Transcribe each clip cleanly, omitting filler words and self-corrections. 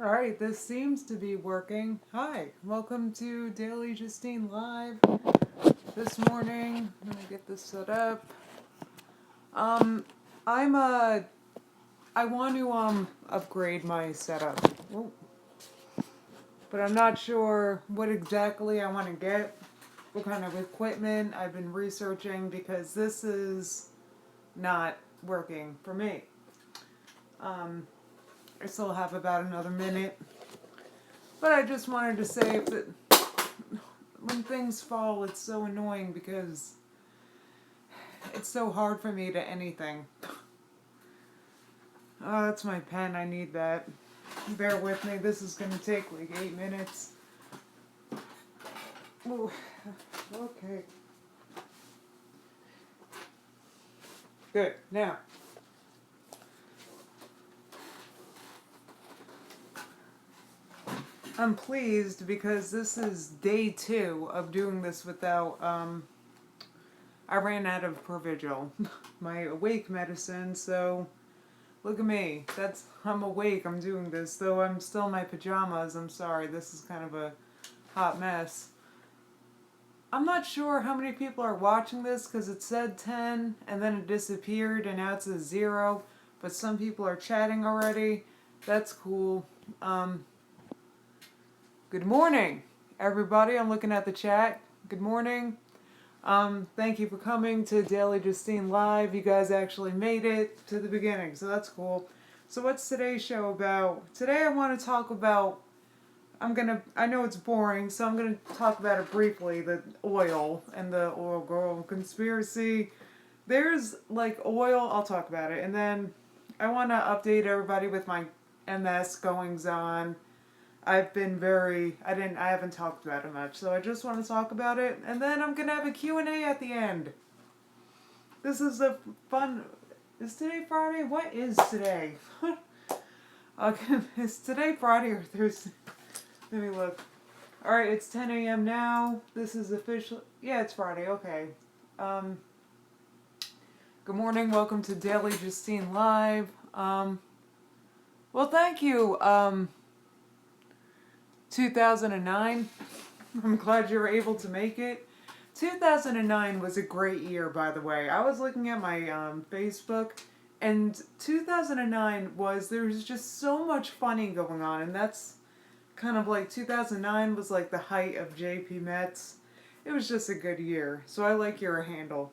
Alright, this seems to be working. Hi, welcome to Daily Justine Live this morning. Let me get this set up. Um, I'm I want to upgrade my setup. Whoa. But I'm not sure what exactly I want to get, what kind of equipment. I've been researching because this is not working for me. Um, I still have about another minute. But I just wanted to say that when things fall, it's so annoying because it's so hard for me to anything. Oh, that's my pen. I need that. Bear with me. This is going to take like 8 minutes. Ooh. Okay. Good. Now. I'm pleased because this is day 2 of doing this without, I ran out of Provigil, my awake medicine, so look at me. I'm awake, I'm doing this, though I'm still in my pajamas. I'm sorry, this is kind of a hot mess. I'm not sure how many people are watching this because it said 10 and then it disappeared and now it says 0, but some people are chatting already. That's cool. Good morning, everybody. I'm looking at the chat. Good morning. Thank you for coming to Daily Justine Live. You guys actually made it to the beginning, so that's cool. So what's today's show about? Today I want to talk about, I know it's boring, so I'm going to talk about it briefly, the oil and the oil girl conspiracy. There's like oil, I'll talk about it, and then I want to update everybody with my MS goings on. I've been I haven't talked about it much, so I just want to talk about it, and then I'm gonna have a Q&A at the end. This is a fun, is today Friday? What is today? Okay, is today Friday or Thursday? Let me look. Alright, it's 10 a.m. now. This is official, yeah, it's Friday, okay. Good morning, welcome to Daily Justine Live. Well, thank you, 2009. I'm glad you were able to make it. 2009 was a great year, by the way. I was looking at my Facebook, and 2009 there was just so much funny going on, and that's kind of like 2009 was like the height of JP Metz. It was just a good year, so I like your handle.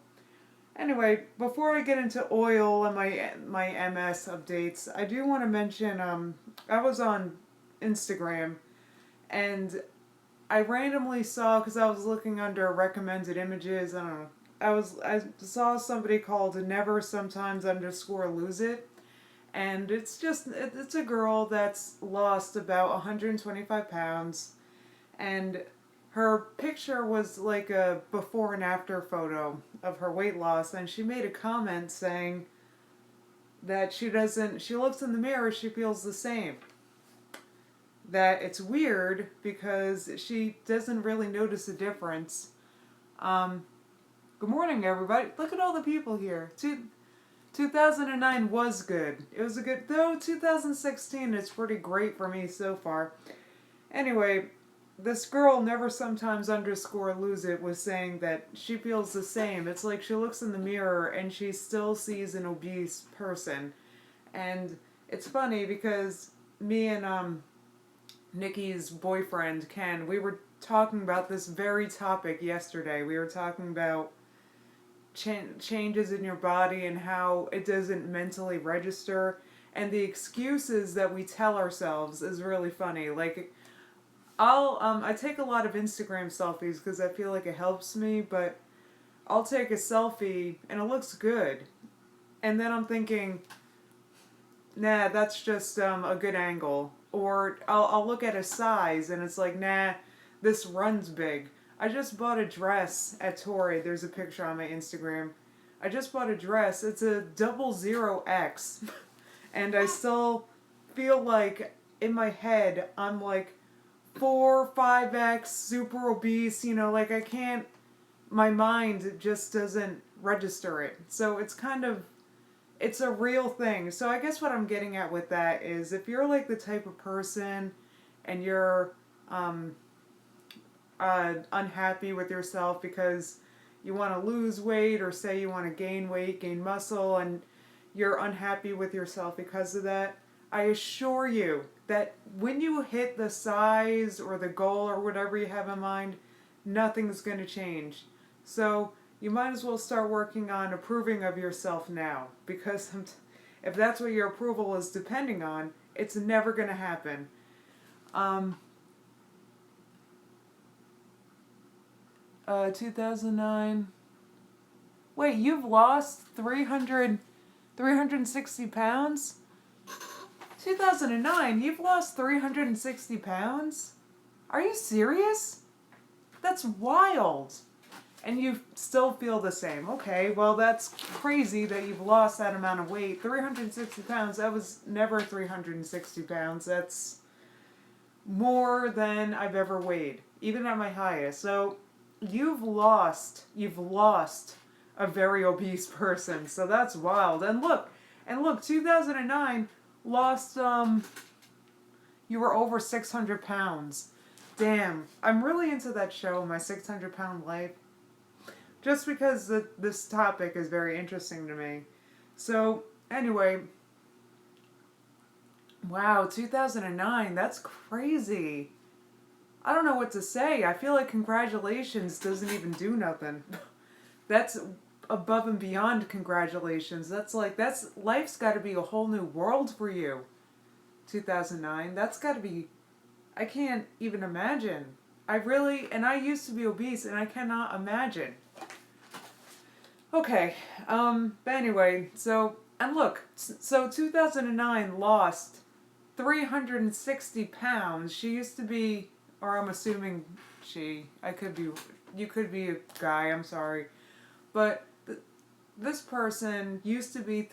Anyway, before I get into oil and my MS updates, I do want to mention I was on Instagram and I randomly saw, because I was looking under recommended images, I don't know, I saw somebody called never sometimes underscore lose it, and it's a girl that's lost about 125 pounds, and her picture was like a before and after photo of her weight loss, and she made a comment saying that she looks in the mirror, she feels the same. That it's weird because she doesn't really notice a difference. Good morning, everybody. Look at all the people here. 2009 was good. It was a good, though 2016 is pretty great for me so far. Anyway, this girl, never sometimes underscore lose it, was saying that she feels the same. It's like she looks in the mirror and she still sees an obese person. And it's funny because me and Nikki's boyfriend, Ken, we were talking about this very topic yesterday. We were talking about changes in your body and how it doesn't mentally register. And the excuses that we tell ourselves is really funny. Like, I take a lot of Instagram selfies because I feel like it helps me, but I'll take a selfie and it looks good. And then I'm thinking, nah, that's just a good angle. Or I'll look at a size and it's like, nah, this runs big. I just bought a dress at Torrid. There's a picture on my Instagram. I just bought a dress. It's a 00X. And I still feel like in my head I'm like 4, 5X, super obese, like I can't, my mind just doesn't register it. So it's kind of it's a real thing. So I guess what I'm getting at with that is if you're like the type of person and you're um, unhappy with yourself because you want to lose weight, or say you want to gain weight, gain muscle, and you're unhappy with yourself because of that, I assure you that when you hit the size or the goal or whatever you have in mind, nothing's going to change. So you might as well start working on approving of yourself now, because if that's what your approval is depending on, it's never going to happen. Um, 2009. Wait, you've lost 360 pounds? 2009, you've lost 360 pounds? Are you serious? That's wild. And you still feel the same. Okay, well, that's crazy that you've lost that amount of weight. 360 pounds, that was never 360 pounds. That's more than I've ever weighed, even at my highest. So you've lost a very obese person. So that's wild. And look, 2009 lost, you were over 600 pounds. Damn, I'm really into that show, My 600-Pound Life. Just because this topic is very interesting to me. So, anyway, wow, 2009, that's crazy. I don't know what to say. I feel like congratulations doesn't even do nothing. That's above and beyond congratulations. Life's got to be a whole new world for you. 2009, that's got to be, I can't even imagine. And I used to be obese and I cannot imagine. Okay, but anyway, so 2009 lost 360 pounds. She used to be, or I'm assuming you could be a guy, I'm sorry. But this person used to be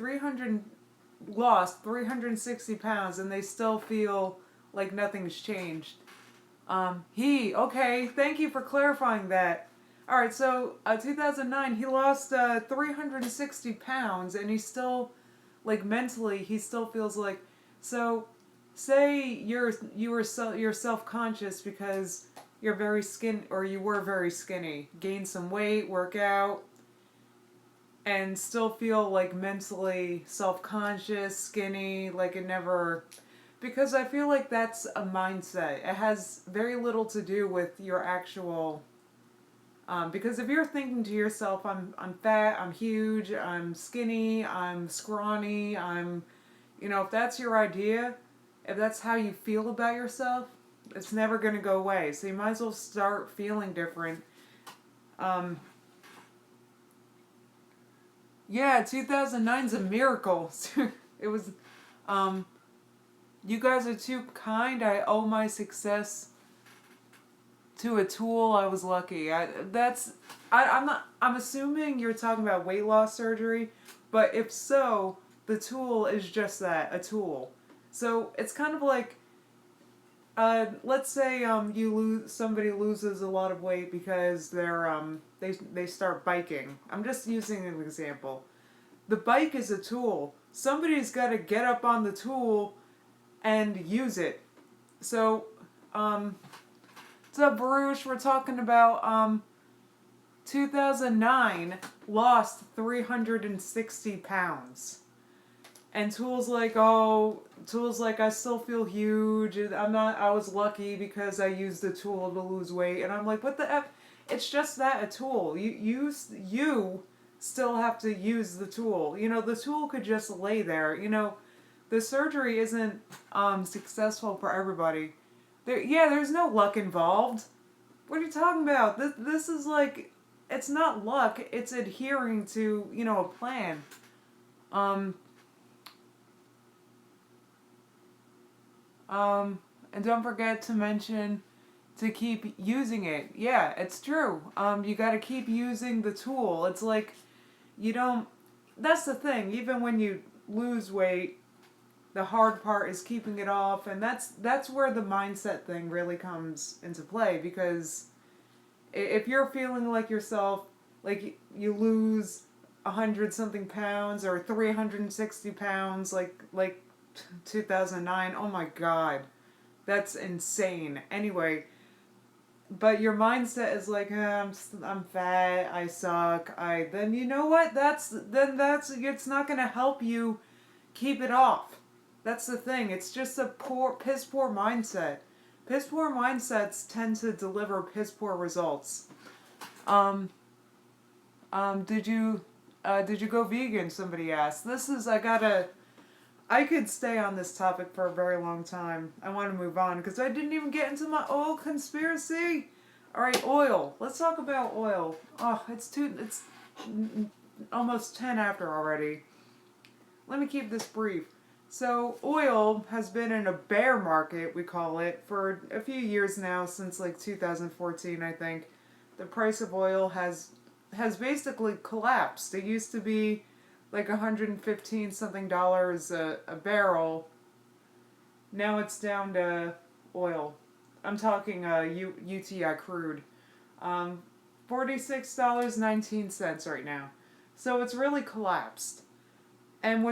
lost 360 pounds and they still feel like nothing's changed. Okay, thank you for clarifying that. Alright, so 2009, he lost 360 pounds and he's still, like mentally, he still feels like, so say you're self-conscious because you're very or you were very skinny, gain some weight, work out, and still feel like mentally self-conscious, skinny, like it never, because I feel like that's a mindset. It has very little to do with your actual, because if you're thinking to yourself, I'm fat, I'm huge, I'm skinny, I'm scrawny, if that's your idea, if that's how you feel about yourself, it's never going to go away. So you might as well start feeling different. Yeah, 2009's a miracle. It was, you guys are too kind. I owe my success to a tool. I was lucky. I'm assuming you're talking about weight loss surgery, but if so, the tool is just that, a tool. So it's kind of like, let's say somebody loses a lot of weight because they start biking. I'm just using an example. The bike is a tool. Somebody's got to get up on the tool and use it. So, what's up, Baruch? We're talking about 2009 lost 360 pounds. And tools like I still feel huge. I was lucky because I used the tool to lose weight. And I'm like, what the F? It's just that, a tool. You still have to use the tool. The tool could just lay there. The surgery isn't successful for everybody. There's no luck involved. What are you talking about? This is like, it's not luck. It's adhering to, a plan. And don't forget to mention to keep using it. Yeah, it's true. You got to keep using the tool. It's like that's the thing. Even when you lose weight, the hard part is keeping it off, and that's where the mindset thing really comes into play, because if you're feeling like yourself, like you lose 100 something pounds or 360 pounds like 2009. Oh my god. That's insane. Anyway, but your mindset is like, I'm fat, I suck, then you know what? That's it's not going to help you keep it off. That's the thing. It's just a piss poor mindset. Piss poor mindsets tend to deliver piss poor results. Um, did you go vegan? Somebody asked. I could stay on this topic for a very long time. I want to move on because I didn't even get into my oil conspiracy. All right, oil. Let's talk about oil. Oh, it's almost 10 after already. Let me keep this brief. So, oil has been in a bear market, we call it, for a few years now, since like 2014, I think. The price of oil has basically collapsed. It used to be like 115 something dollars a barrel. Now it's down to oil. I'm talking UTI crude. $46.19 right now. So it's really collapsed. And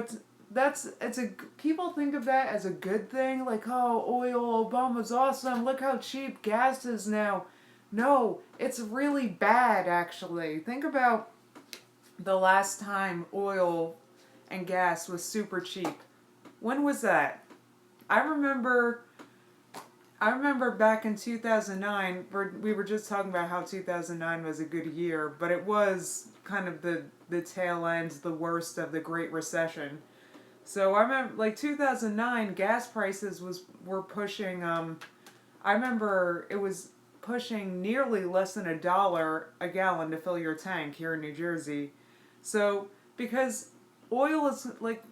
people think of that as a good thing, like, oh, oil, Obama's awesome, look how cheap gas is now. No, it's really bad, actually. Think about the last time oil and gas was super cheap. When was that? I remember back in 2009, we were just talking about how 2009 was a good year, but it was kind of the tail end, the worst of the Great Recession. So I remember, like 2009, gas prices were pushing. I remember it was pushing nearly less than $1 a gallon to fill your tank here in New Jersey. So because oil is like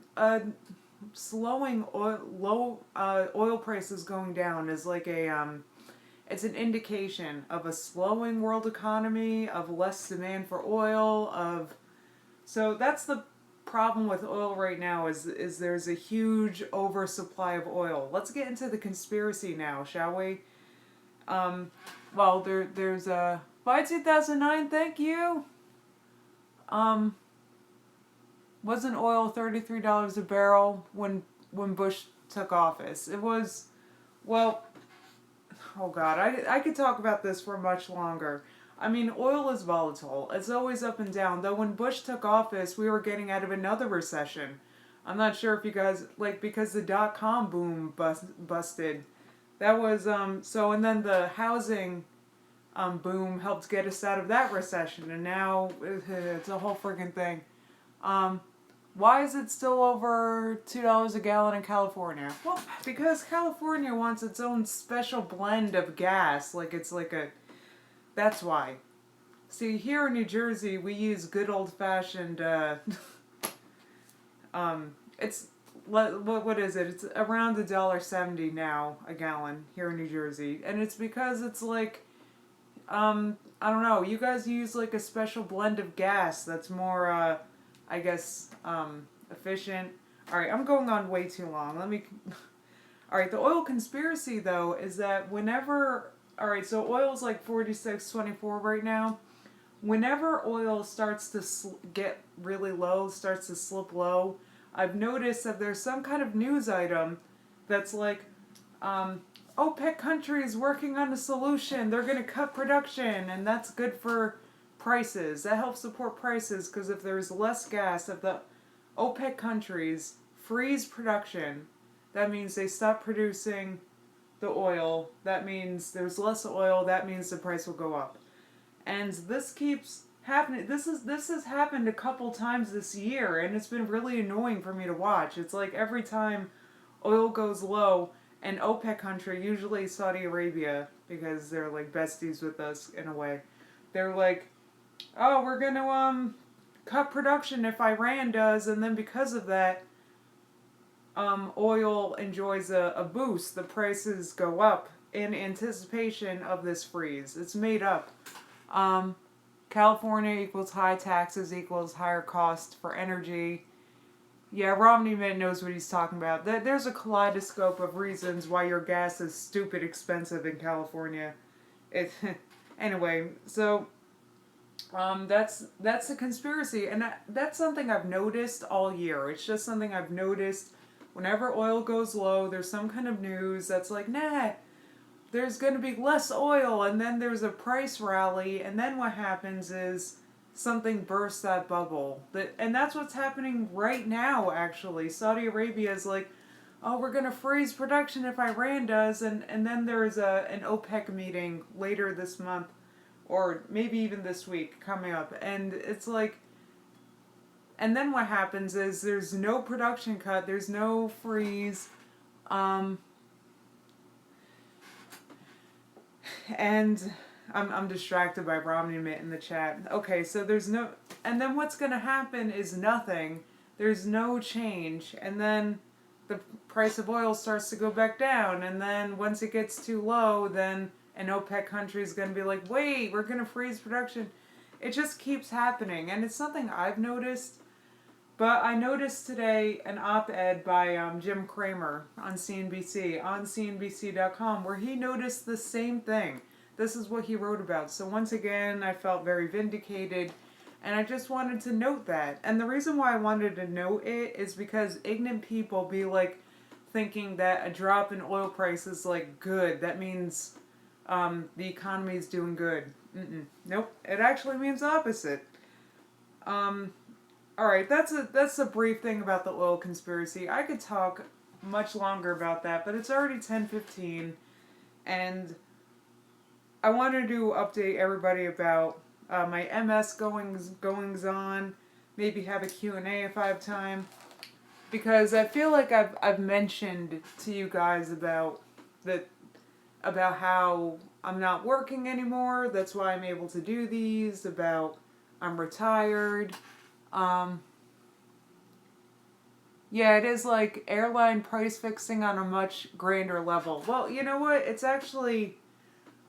slowing oil prices going down is like it's an indication of a slowing world economy, of less demand for oil, so that's the problem with oil right now is there's a huge oversupply of oil. Let's get into the conspiracy now, shall we? Well, there's a by 2009, thank you. Wasn't oil $33 a barrel when Bush took office? It was, well, oh God, I could talk about this for much longer. I mean, oil is volatile. It's always up and down. Though when Bush took office, we were getting out of another recession. I'm not sure if you guys, like, because the dot-com boom busted. That was, so, and then the housing boom helped get us out of that recession. And now it's a whole friggin' thing. Why is it still over $2 a gallon in California? Well, because California wants its own special blend of gas. That's why. See, here in New Jersey, we use good old-fashioned, it's, what is it? It's around $1.70 now a gallon here in New Jersey. And it's because it's like, I don't know, you guys use like a special blend of gas that's more, I guess, efficient. Alright, I'm going on way too long. Alright, the oil conspiracy, though, is that whenever... Alright, so oil's like 46.24 right now. Whenever oil starts to get really low, starts to slip low, I've noticed that there's some kind of news item that's like, OPEC countries working on a solution. They're going to cut production, and that's good for prices. That helps support prices, because if there's less gas, if the OPEC countries freeze production, that means they stop producing the oil. That means there's less oil. That means the price will go up. And this keeps happening. This has happened a couple times this year, and it's been really annoying for me to watch. It's like every time oil goes low, an OPEC country, usually Saudi Arabia, because they're like besties with us in a way, they're like, oh, we're going to cut production if Iran does, and then because of that, oil enjoys a boost. The prices go up in anticipation of this freeze. It's made up. California equals high taxes equals higher cost for energy. Yeah, Romney man knows what he's talking about. There's a kaleidoscope of reasons why your gas is stupid expensive in California. Anyway, so That's a conspiracy, and that's something I've noticed all year. It's just something I've noticed. Whenever oil goes low, there's some kind of news that's like, nah, there's going to be less oil, and then there's a price rally, and then what happens is something bursts that bubble. And that's what's happening right now, actually. Saudi Arabia is like, oh, we're going to freeze production if Iran does, and then there's an OPEC meeting later this month, or maybe even this week coming up, and it's like, and then what happens is there's no production cut, there's no freeze, um, and I'm distracted by Romney Mitt in the chat. Okay, so there's no, and then what's going to happen is nothing. There's no change, and then the price of oil starts to go back down, and then once it gets too low, then an OPEC country is going to be like, wait, we're going to freeze production. It just keeps happening, and it's something I've noticed. But I noticed today an op-ed by Jim Cramer on CNBC.com, where he noticed the same thing. This is what he wrote about. So once again, I felt very vindicated, and I just wanted to note that. And the reason why I wanted to note it is because ignorant people be like thinking that a drop in oil price is like good. That means the economy is doing good. Nope. It actually means opposite. All right, that's a brief thing about the oil conspiracy. I could talk much longer about that, but it's already 10:15, and I wanted to update everybody about my MS goings on. Maybe have a Q&A if I have time, because I feel like I've mentioned to you guys about how I'm not working anymore. That's why I'm able to do these. About I'm retired. Yeah, it is like airline price fixing on a much grander level. Well, you know what? It's actually,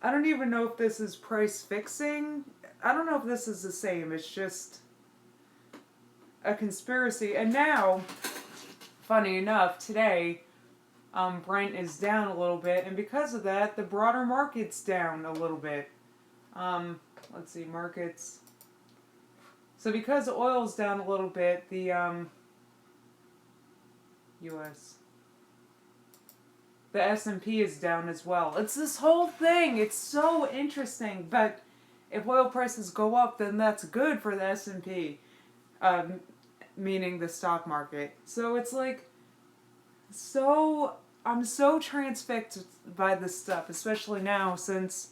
I don't even know if this is price fixing. I don't know if this is the same. It's just a conspiracy. And now, funny enough, today, Brent is down a little bit, and because of that, the broader market's down a little bit. Let's see, markets. So because oil's down a little bit, the U.S. the S&P is down as well. It's this whole thing. It's so interesting. But if oil prices go up, then that's good for the S&P, meaning the stock market. So it's like, I'm so transfixed by this stuff, especially now since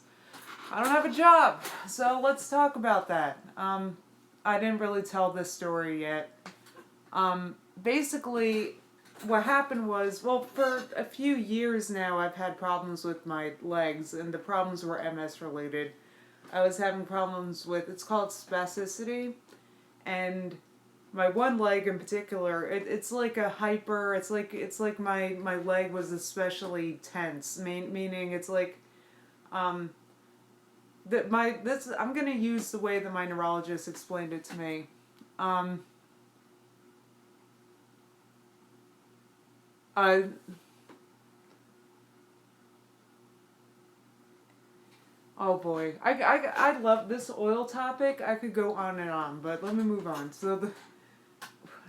I don't have a job. So let's talk about that. I didn't really tell this story yet. Basically, what happened was, well, for a few years now, I've had problems with my legs, and the problems were MS related. I was having problems with, it's called spasticity, and my one leg in particular, it's like a hyper, it's like my leg was especially tense, meaning it's like, I'm gonna use the way that my neurologist explained it to me. Oh boy, I love this oil topic. I could go on and on, but let me move on.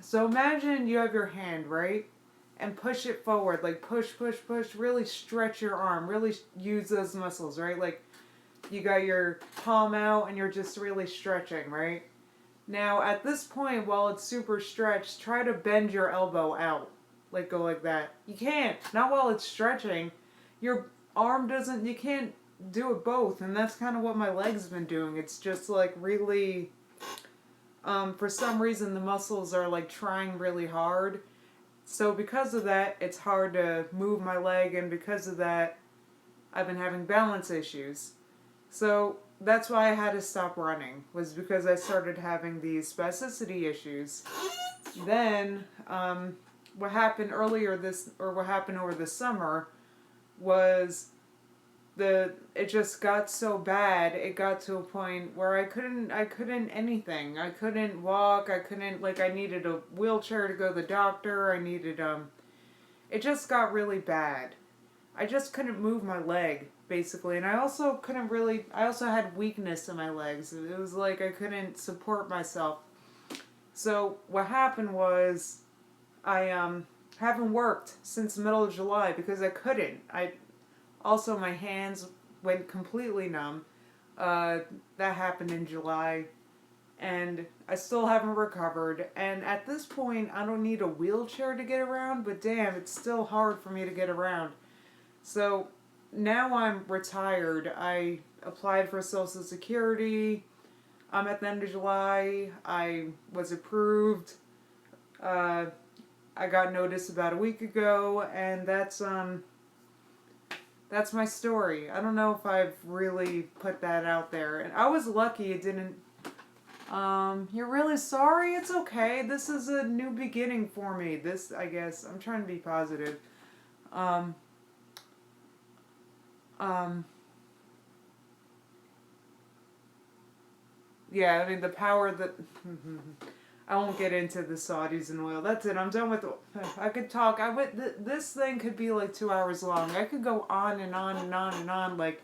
So imagine you have your hand, right, and push it forward, like push, push, push. Really stretch your arm. Really use those muscles, right? Like you got your palm out and you're just really stretching, right? Now at this point, while it's super stretched, try to bend your elbow out. Like go like that. You can't. Not while it's stretching. Your arm doesn't, you can't do it both. And that's kind of what my leg's been doing. It's just like really, for some reason the muscles are like trying really hard. So because of that, it's hard to move my leg. And because of that, I've been having balance issues. So that's why I had to stop running, was because I started having these spasticity issues. Then, what happened what happened over the summer was it just got so bad. It got to a point where I couldn't anything. I couldn't walk. I couldn't, like, I needed a wheelchair to go to the doctor. I needed, it just got really bad. I just couldn't move my leg, basically. And I also I also had weakness in my legs. It was like I couldn't support myself. So what happened was I haven't worked since the middle of July because I couldn't. I also my hands went completely numb. Uh, that happened in July, and I still haven't recovered. And at this point, I don't need a wheelchair to get around, but damn, it's still hard for me to get around. So now I'm retired. I applied for Social Security. At the end of July, I was approved. Uh, I got notice about a week ago, and that's my story. I don't know if I've really put that out there, and I was lucky it didn't. You're really sorry? It's okay. This is a new beginning for me. This, I guess, I'm trying to be positive. Um, um, yeah, I mean, the power that. I won't get into the Saudis and oil. That's it. I'm done with. I could talk. I would. This thing could be like 2 hours long. I could go on and on and on and on. Like,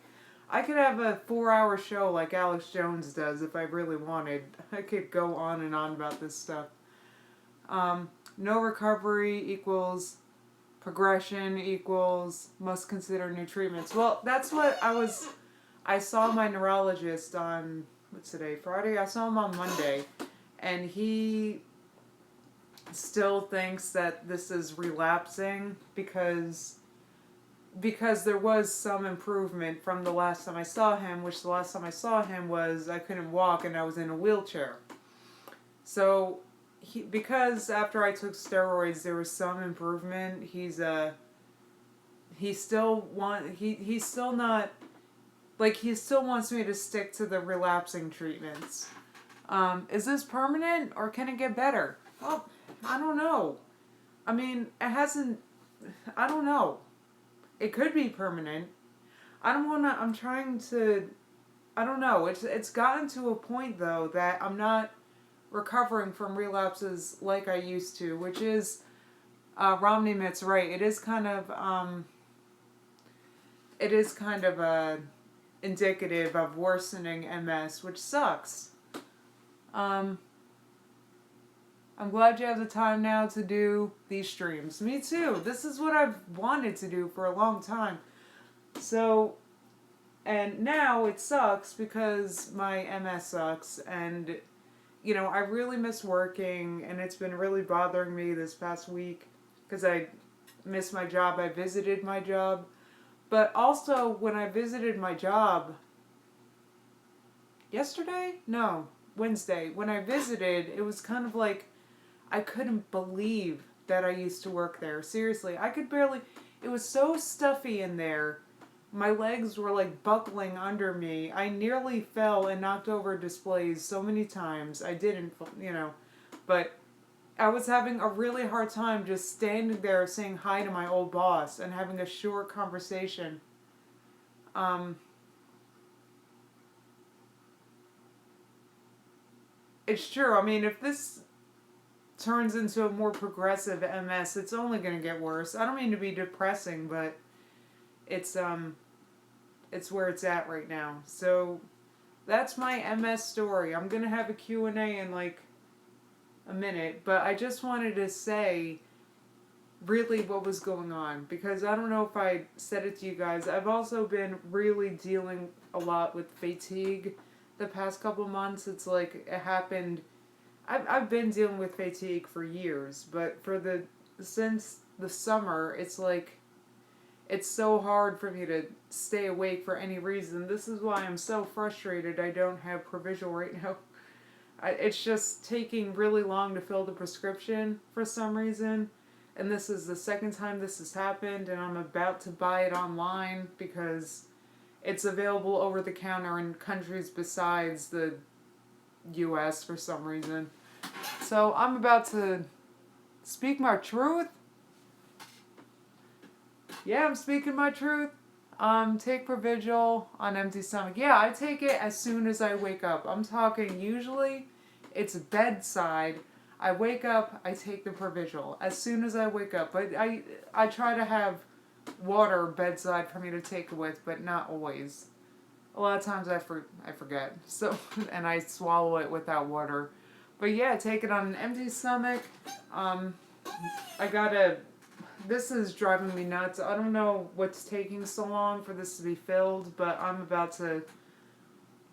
I could have a 4 hour show like Alex Jones does if I really wanted. I could go on and on about this stuff. No recovery equals progression equals must consider new treatments. Well, that's what I was. I saw my neurologist on what's today? Friday. I saw him on Monday. And he still thinks that this is relapsing because there was some improvement from the last time I saw him, which the last time I saw him was I couldn't walk and I was in a wheelchair. So because after I took steroids there was some improvement, he's still not like he still wants me to stick to the relapsing treatments. Is this permanent or can it get better? Well, I don't know. I mean, it hasn't. I don't know. It could be permanent. I don't want to. I'm trying to. I don't know. It's gotten to a point though that I'm not recovering from relapses like I used to, which is Romney Mitt's right. It is kind of indicative of worsening MS, which sucks. I'm glad you have the time now to do these streams. Me too. This is what I've wanted to do for a long time. So, and now it sucks because my MS sucks, and I really miss working, and it's been really bothering me this past week because I missed my job. I visited my job, but also when I visited my job yesterday? No. Wednesday, when I visited, it was kind of like I couldn't believe that I used to work there. Seriously, I could barely. It was so stuffy in there. My legs were like buckling under me. I nearly fell and knocked over displays so many times. I didn't, but I was having a really hard time just standing there saying hi to my old boss and having a short conversation. It's true. I mean, if this turns into a more progressive MS, it's only going to get worse. I don't mean to be depressing, but it's where it's at right now. So that's my MS story. I'm going to have a Q&A in like a minute, but I just wanted to say really what was going on because I don't know if I said it to you guys. I've also been really dealing a lot with fatigue the past couple months. It's like it happened. I've been dealing with fatigue for years, but since the summer, it's like it's so hard for me to stay awake for any reason. This is why I'm so frustrated I don't have Provisional right now. It's just taking really long to fill the prescription for some reason. And this is the second time this has happened, and I'm about to buy it online because it's available over the counter in countries besides the US for some reason. So I'm about to speak my truth. Yeah, I'm speaking my truth. Take Provigil on empty stomach. Yeah, I take it as soon as I wake up. I'm talking usually it's bedside. I wake up, I take the Provigil as soon as I wake up. But I try to have water bedside for me to take it with, but not always. A lot of times I forget. So, and I swallow it without water. But yeah, take it on an empty stomach. Um, I gotta. This is driving me nuts. I don't know what's taking so long for this to be filled, but I'm about to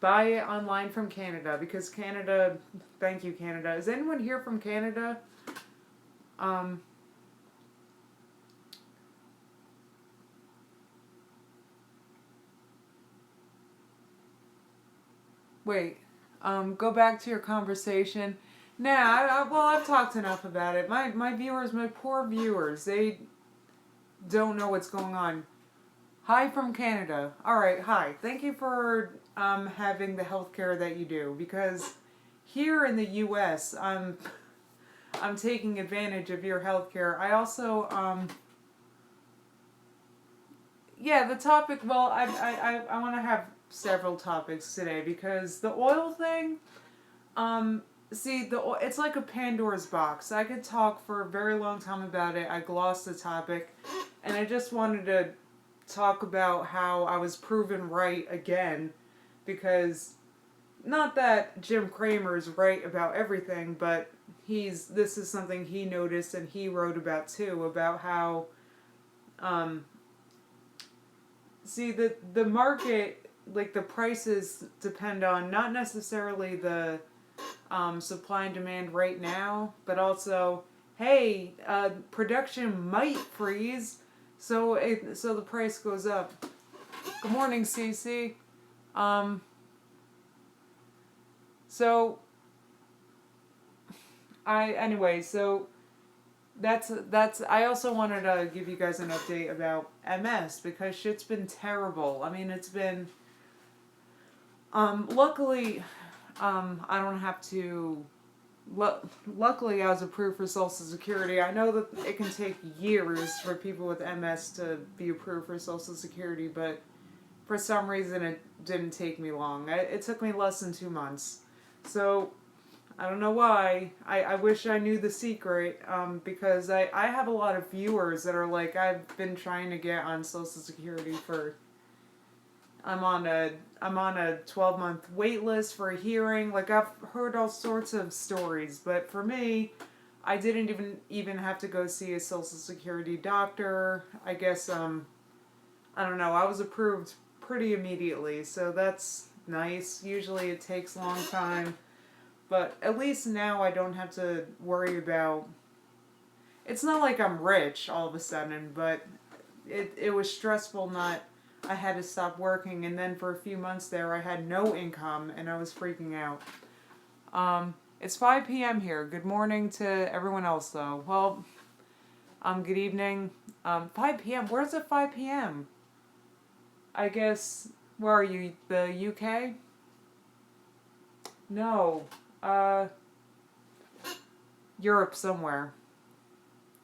buy it online from Canada because Canada. Thank you, Canada. Is anyone here from Canada? Um, Wait. Go back to your conversation. Nah, well, I've talked enough about it. My viewers, my poor viewers, they don't know what's going on. Hi from Canada. All right, hi. Thank you for having the healthcare that you do because here in the U.S., I'm taking advantage of your healthcare. I also yeah, the topic. Well, I want to have several topics today because the oil thing. See, it's like a Pandora's box. I could talk for a very long time about it. I glossed the topic, and I just wanted to talk about how I was proven right again, because not that Jim Cramer's right about everything, but this is something he noticed and he wrote about too, about how um, see the market, like the prices depend on not necessarily the supply and demand right now, but also, hey, production might freeze, so the price goes up. Good morning, Cece. Um, so so that's. I also wanted to give you guys an update about MS because shit's been terrible. I mean, it's been. Luckily, I don't have to. Luckily, I was approved for Social Security. I know that it can take years for people with MS to be approved for Social Security, but for some reason it didn't take me long. It took me less than 2 months. So, I don't know why. I wish I knew the secret because I have a lot of viewers that are like, I've been trying to get on Social Security for I'm on a 12-month wait list for a hearing. Like I've heard all sorts of stories, but for me, I didn't even have to go see a Social Security doctor. I guess I don't know. I was approved pretty immediately, so that's nice. Usually it takes a long time, but at least now I don't have to worry about. It's not like I'm rich all of a sudden, but it was stressful not I had to stop working, and then for a few months there I had no income and I was freaking out. It's 5 p.m. here. Good morning to everyone else though. Well, good evening. 5 p.m. Where's it 5 p.m.? I guess, where are you? The UK? No. Europe somewhere.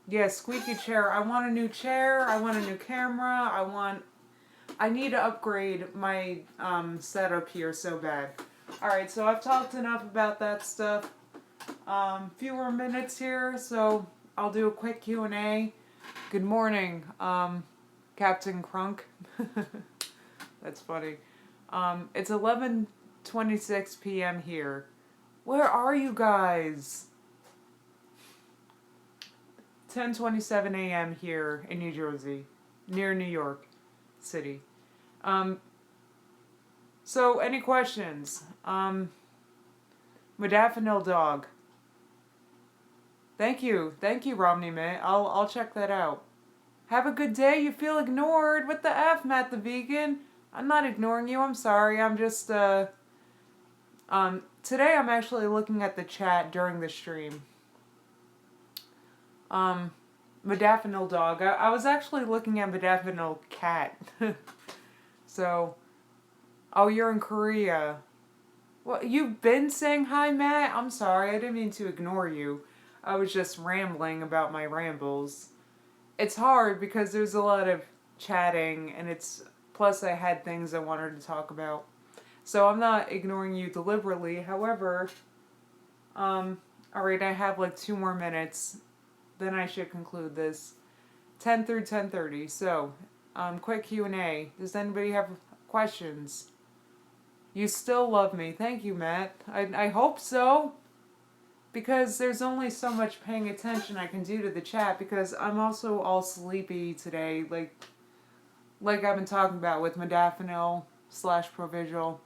Yeah, squeaky chair. I want a new chair. I want a new camera. I need to upgrade my setup here so bad. Alright, so I've talked enough about that stuff. Fewer minutes here, so I'll do a quick Q&A. Good morning, Captain Crunk. That's funny. It's 11:26 p.m. here. Where are you guys? 10:27 a.m. here in New Jersey, near New York City. So any questions? Modafinil dog. Thank you, Romney May. I'll check that out. Have a good day. You feel ignored. What the f, Matt the vegan? I'm not ignoring you. I'm sorry. I'm just today I'm actually looking at the chat during the stream. Modafinil dog. I was actually looking at modafinil cat. So, oh, you're in Korea. Well, you've been saying hi, Matt? I'm sorry. I didn't mean to ignore you. I was just rambling about my rambles. It's hard because there's a lot of chatting and plus I had things I wanted to talk about. So I'm not ignoring you deliberately. However, alright, I have like 2 more minutes. Then I should conclude this. 10 through 10:30. So, quick Q&A. Does anybody have questions? You still love me. Thank you, Matt. I hope so. Because there's only so much paying attention I can do to the chat because I'm also all sleepy today, like I've been talking about with modafinil / Provigil.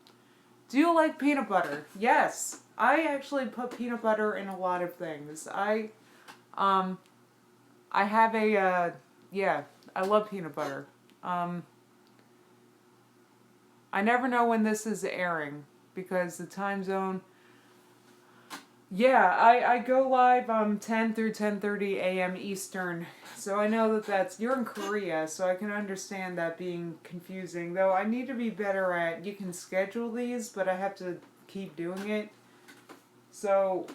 Do you like peanut butter? Yes. I actually put peanut butter in a lot of things. Um I have yeah, I love peanut butter. Um I never know when this is airing because the time zone. Yeah, I go live 10 through 10:30 a.m. Eastern. So I know you're in Korea, so I can understand that being confusing. Though I need to be better at you can schedule these, but I have to keep doing it. So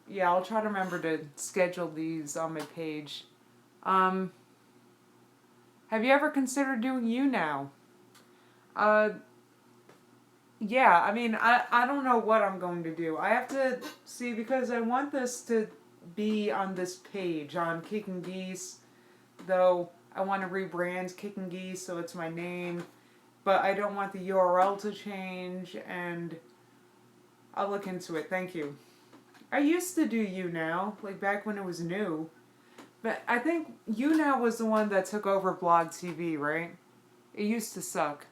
yeah, I'll try to remember to schedule these on my page. Um have you ever considered doing You Now? Uh Yeah, I mean, I don't know what I'm going to do. I have to see because I want this to be on this page on Kicking Geese, though I want to rebrand Kicking Geese so it's my name, but I don't want the URL to change, and I'll look into it. Thank you. I used to do You Now, like back when it was new, but I think You Now was the one that took over Blog TV, right? It used to suck.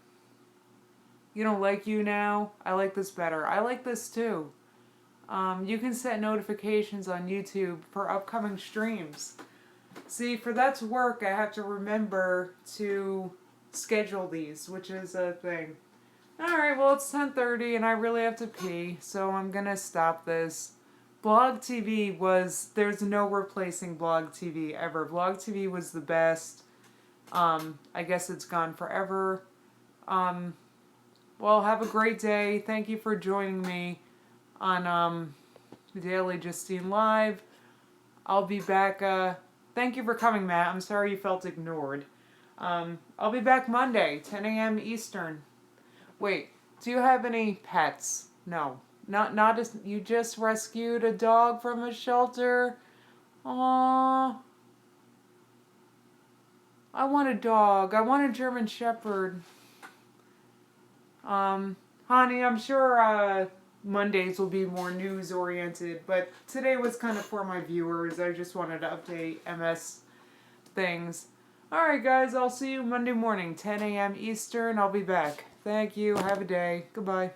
You don't like You Now? I like this better. I like this too. You can set notifications on YouTube for upcoming streams. See, for that to work, I have to remember to schedule these, which is a thing. Alright, well, it's 10:30 and I really have to pee, so I'm gonna stop this. Blog TV there's no replacing Blog TV ever. Blog TV was the best. I guess it's gone forever. Well, have a great day. Thank you for joining me on Daily Justine Live. I'll be back. Thank you for coming, Matt. I'm sorry you felt ignored. I'll be back Monday, 10 a.m. Eastern. Wait, do you have any pets? No. Not as you just rescued a dog from a shelter. Aww. I want a dog. I want a German Shepherd. Honey, I'm sure Mondays will be more news oriented, but today was kind of for my viewers. I just wanted to update MS things. Alright, guys, I'll see you Monday morning, 10 a.m. Eastern. I'll be back. Thank you. Have a day. Goodbye.